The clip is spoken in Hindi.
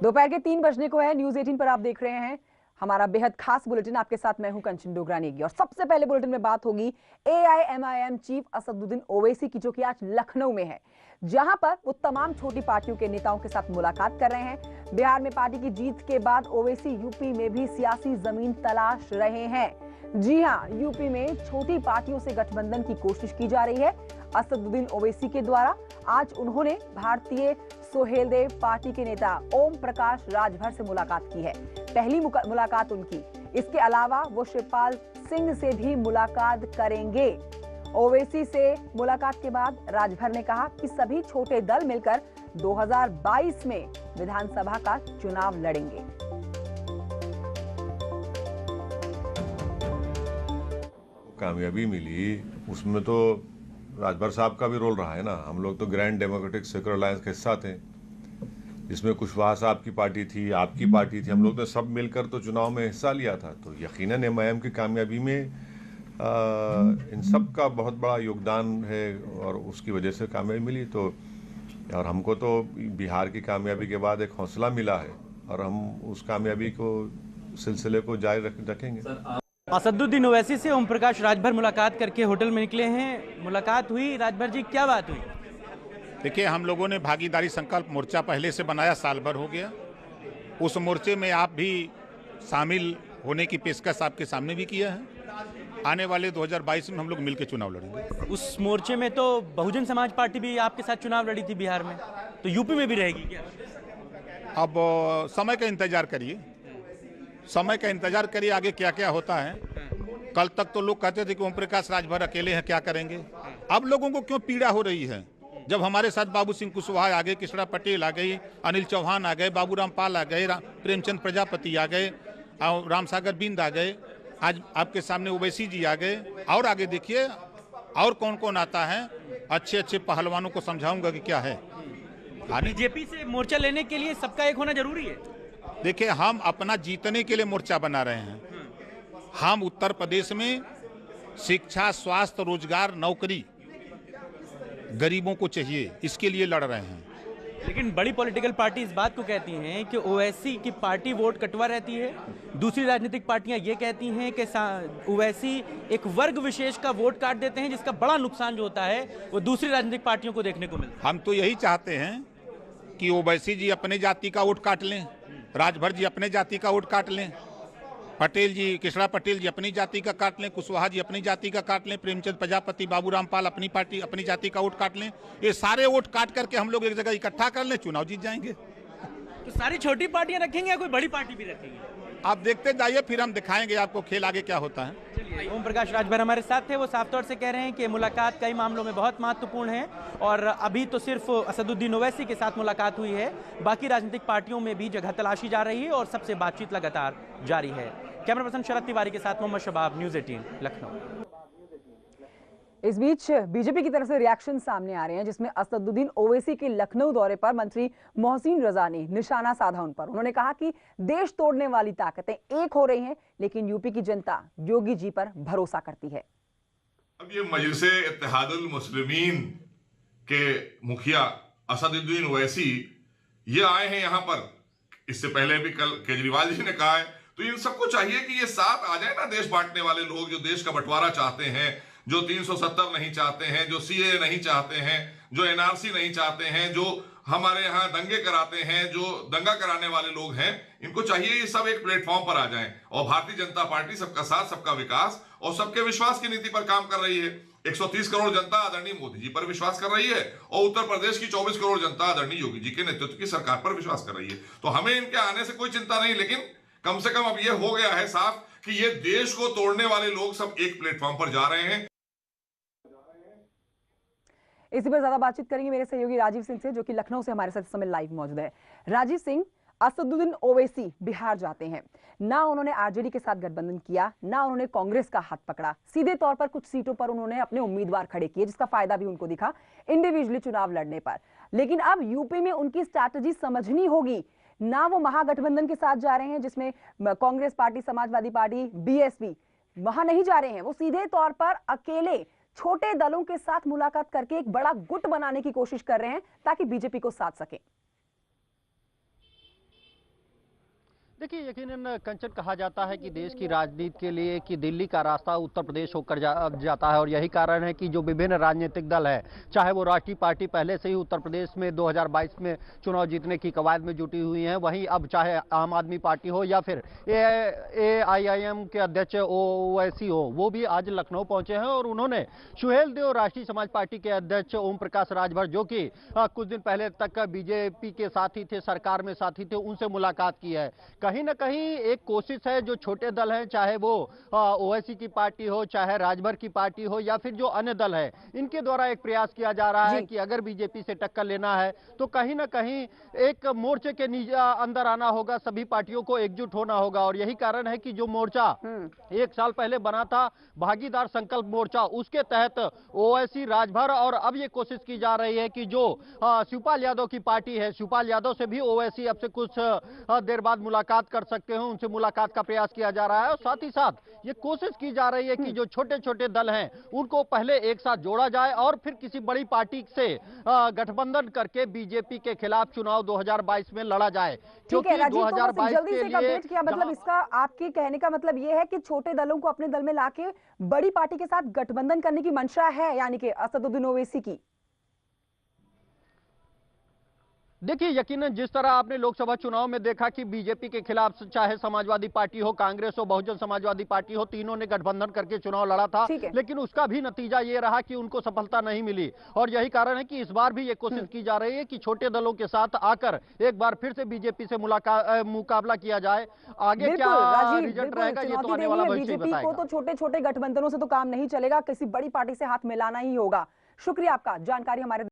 दोपहर के 3 बजने को है। न्यूज 18 पर आप देख रहे हैं हमारा बेहद खास बुलेटिन। आपके साथ मैं हूं कंचन डोगरानी और सबसे पहले बुलेटिन में बात होगी AIMIM चीफ असदुद्दीन ओवैसी की, जो कि आज लखनऊ में है, जहां पर वो तमाम छोटी पार्टियों के नेताओं के साथ मुलाकात कर रहे हैं। बिहार में पार्टी की जीत के बाद ओवैसी यूपी में भी सियासी जमीन तलाश रहे हैं। जी हां, यूपी में छोटी पार्टियों से गठबंधन की कोशिश की जा रही है असदुद्दीन ओवैसी के द्वारा। आज उन्होंने भारतीय सोहेलदेव पार्टी के नेता ओम प्रकाश राजभर से मुलाकात की है, पहली मुलाकात उनकी। इसके अलावा वो शिवपाल सिंह से भी मुलाकात करेंगे। ओवैसी से मुलाकात के बाद राजभर ने कहा कि सभी छोटे दल मिलकर 2022 में विधानसभा का चुनाव लड़ेंगे। कामयाबी मिली उसमें तो राजभर साहब का भी रोल रहा है ना। हम लोग तो ग्रैंड डेमोक्रेटिक सेक्युलर अलायंस के हिस्सा थे, जिसमें कुशवाहा साहब की पार्टी थी, आपकी पार्टी थी। हम लोग ने सब मिलकर तो चुनाव में हिस्सा लिया था। तो यकीनन एमआईएम की कामयाबी में इन सब का बहुत बड़ा योगदान है और उसकी वजह से कामयाबी मिली। तो और हमको तो बिहार की कामयाबी के बाद एक हौसला मिला है और हम उस कामयाबी को सिलसिले को जारी रखेंगे। असदुद्दीन ओवैसी से ओम प्रकाश राजभर मुलाकात करके होटल में निकले हैं। मुलाकात हुई, राजभर जी क्या बात हुई? देखिए, हम लोगों ने भागीदारी संकल्प मोर्चा पहले से बनाया, साल भर हो गया। उस मोर्चे में आप भी शामिल होने की पेशकश आपके सामने भी किया है। आने वाले 2022 में हम लोग मिलकर चुनाव लड़ेंगे। उस मोर्चे में तो बहुजन समाज पार्टी भी आपके साथ चुनाव लड़ी थी बिहार में, तो यूपी में भी रहेगी क्या? अब समय का इंतजार करिए, समय का इंतजार करिए, आगे क्या क्या होता है। कल तक तो लोग कहते थे कि ओम प्रकाश राजभर अकेले हैं, क्या करेंगे। अब लोगों को क्यों पीड़ा हो रही है? जब हमारे साथ बाबू सिंह कुशवाहा आ गए, कृष्णा पटेल आ गई, अनिल चौहान आ गए, बाबूराम पाल आ गए, प्रेमचंद प्रजापति आ गए, रामसागर बिंद आ गए, आज आपके सामने ओवैसी जी आ गए, और आगे देखिए और कौन कौन आता है। अच्छे अच्छे पहलवानों को समझाऊंगा कि क्या है। बीजेपी से मोर्चा लेने के लिए सबका एक होना जरूरी है। देखिए, हम अपना जीतने के लिए मोर्चा बना रहे हैं। हम उत्तर प्रदेश में शिक्षा, स्वास्थ्य, रोजगार, नौकरी गरीबों को चाहिए, इसके लिए लड़ रहे हैं। लेकिन बड़ी पॉलिटिकल पार्टी इस बात को कहती हैं कि ओवैसी की पार्टी वोट कटवा रहती है। दूसरी राजनीतिक पार्टियां ये कहती हैं कि ओवैसी एक वर्ग विशेष का वोट काट देते हैं, जिसका बड़ा नुकसान जो होता है वो दूसरी राजनीतिक पार्टियों को देखने को मिलता है। हम तो यही चाहते हैं कि ओवैसी जी अपने जाति का वोट काट लें, राजभर जी अपने जाति का वोट काट लें, पटेल जी, कृष्णा पटेल जी अपनी जाति का काट लें, कुशवाहा जी अपनी जाति का काट लें, प्रेमचंद प्रजापति, बाबूराम पाल अपनी पार्टी अपनी जाति का वोट काट लें। ये सारे वोट काट करके हम लोग एक जगह इकट्ठा कर लें, चुनाव जीत जाएंगे। तो सारी छोटी पार्टियां रखेंगे या कोई बड़ी पार्टी भी रखेंगे? आप देखते जाइए, फिर हम दिखाएंगे आपको खेल आगे क्या होता है। ओम प्रकाश राजभर हमारे साथ थे। वो साफ तौर से कह रहे हैं कि मुलाकात कई मामलों में बहुत महत्वपूर्ण है और अभी तो सिर्फ असदुद्दीन ओवैसी के साथ मुलाकात हुई है, बाकी राजनीतिक पार्टियों में भी जगह तलाशी जा रही है और सबसे बातचीत लगातार जारी है। कैमरा पर्सन शरद तिवारी के साथ मोहम्मद शबाब, न्यूज 18 लखनऊ। इस बीच बीजेपी की तरफ से रिएक्शन सामने आ रहे हैं, जिसमें असदुद्दीन ओवैसी के लखनऊ दौरे पर मंत्री मोहसिन रजा ने निशाना साधा उन पर। उन्होंने कहा कि देश तोड़ने वाली ताकतें एक हो रही हैं, लेकिन यूपी की जनता योगी जी पर भरोसा करती है। अब ये मजलिसे इत्तेहादुल मुस्लिमीन के मुखिया असदुद्दीन ओवैसी ये आए हैं यहाँ पर। इससे पहले भी कल केजरीवाल जी ने कहा है, तो इन सबको चाहिए कि ये साथ आ जाए ना, देश बांटने वाले लोग जो देश का बंटवारा चाहते हैं, जो 370 नहीं चाहते हैं, जो सीए नहीं चाहते हैं, जो एनआरसी नहीं चाहते हैं, जो हमारे यहाँ दंगे कराते हैं, जो दंगा कराने वाले लोग हैं, इनको चाहिए ये सब एक प्लेटफॉर्म पर आ जाएं। और भारतीय जनता पार्टी सबका साथ, सबका विकास और सबके विश्वास की नीति पर काम कर रही है। 130 करोड़ जनता आदरणीय मोदी जी पर विश्वास कर रही है और उत्तर प्रदेश की 24 करोड़ जनता आदरणीय योगी जी के नेतृत्व की सरकार पर विश्वास कर रही है। तो हमें इनके आने से कोई चिंता नहीं, लेकिन कम से कम अब यह हो गया है साफ कि ये देश को तोड़ने वाले लोग सब एक प्लेटफॉर्म पर जा रहे हैं। इसी पर ज्यादा बातचीत करेंगे मेरे सहयोगी राजीव सिंह से, जो कि लखनऊ से हमारे साथ इस समय लाइव मौजूद है। राजीव सिंह, असदुद्दीन ओवैसी बिहार जाते हैं, ना उन्होंने आरजेडी के साथ गठबंधन किया, ना उन्होंने कांग्रेस का हाथ पकड़ा, सीधे तौर पर कुछ सीटों पर उन्होंने अपने उम्मीदवार खड़े किए, जिसका फायदा भी उनको दिखा इंडिविजुअली चुनाव लड़ने पर। लेकिन अब यूपी में उनकी स्ट्रैटेजी समझनी होगी। ना वो महागठबंधन के साथ जा रहे हैं, जिसमें Congress party, Samajwadi party, BSP, वहां नहीं जा रहे हैं। वो सीधे तौर पर अकेले छोटे दलों के साथ मुलाकात करके एक बड़ा गुट बनाने की कोशिश कर रहे हैं, ताकि बीजेपी को साथ सके। देखिए, यकीनन कंचन कहा जाता है कि देश की राजनीति के लिए कि दिल्ली का रास्ता उत्तर प्रदेश होकर जाता है और यही कारण है कि जो विभिन्न राजनीतिक दल है, चाहे वो राष्ट्रीय पार्टी पहले से ही उत्तर प्रदेश में 2022 में चुनाव जीतने की कवायद में जुटी हुई है, वहीं अब चाहे आम आदमी पार्टी हो या फिर AIIM के अध्यक्ष ओवैसी हो, वो भी आज लखनऊ पहुंचे हैं और उन्होंने सुहेल देव राष्ट्रीय समाज पार्टी के अध्यक्ष ओम प्रकाश राजभर, जो कि कुछ दिन पहले तक बीजेपी के साथी थे, सरकार में साथी थे, उनसे मुलाकात की है। कहीं ना कहीं एक कोशिश है, जो छोटे दल हैं, चाहे वो ओवैसी की पार्टी हो, चाहे राजभर की पार्टी हो या फिर जो अन्य दल है, इनके द्वारा एक प्रयास किया जा रहा है कि अगर बीजेपी से टक्कर लेना है तो कहीं ना कहीं एक मोर्चे के अंदर आना होगा, सभी पार्टियों को एकजुट होना होगा। और यही कारण है कि जो मोर्चा 1 साल पहले बना था, भागीदार संकल्प मोर्चा, उसके तहत ओवैसी, राजभर और अब ये कोशिश की जा रही है कि जो शिवपाल यादव की पार्टी है, शिवपाल यादव से भी ओवैसी अब से कुछ देर बाद मुलाकात कर सकते हो, उनसे मुलाकात का प्रयास किया जा रहा है। और साथ ही साथ ये कोशिश की जा रही है कि जो छोटे छोटे दल हैं उनको पहले एक साथ जोड़ा जाए और फिर किसी बड़ी पार्टी से गठबंधन करके बीजेपी के खिलाफ चुनाव 2022 में लड़ा जाए। ठीक है राजीव, 2022 जल्दी के से अपडेट किया, मतलब इसका आपके कहने का मतलब ये है कि छोटे दलों को अपने दल में लाके बड़ी पार्टी के साथ गठबंधन करने की मंशा है, यानी कि असदुद्दीन ओवैसी की। देखिए, यकीनन जिस तरह आपने लोकसभा चुनाव में देखा कि बीजेपी के खिलाफ चाहे समाजवादी पार्टी हो, कांग्रेस हो, बहुजन समाजवादी पार्टी हो, तीनों ने गठबंधन करके चुनाव लड़ा था, लेकिन उसका भी नतीजा ये रहा कि उनको सफलता नहीं मिली। और यही कारण है कि इस बार भी ये कोशिश की जा रही है कि छोटे दलों के साथ आकर एक बार फिर से बीजेपी से मुकाबला किया जाए। आगे क्या रिजल्ट रहेगा ये तो आने वाला भविष्य बताएगा। को तो छोटे छोटे गठबंधनों से तो काम नहीं चलेगा, किसी बड़ी पार्टी से हाथ मिलाना ही होगा। शुक्रिया आपका जानकारी हमारे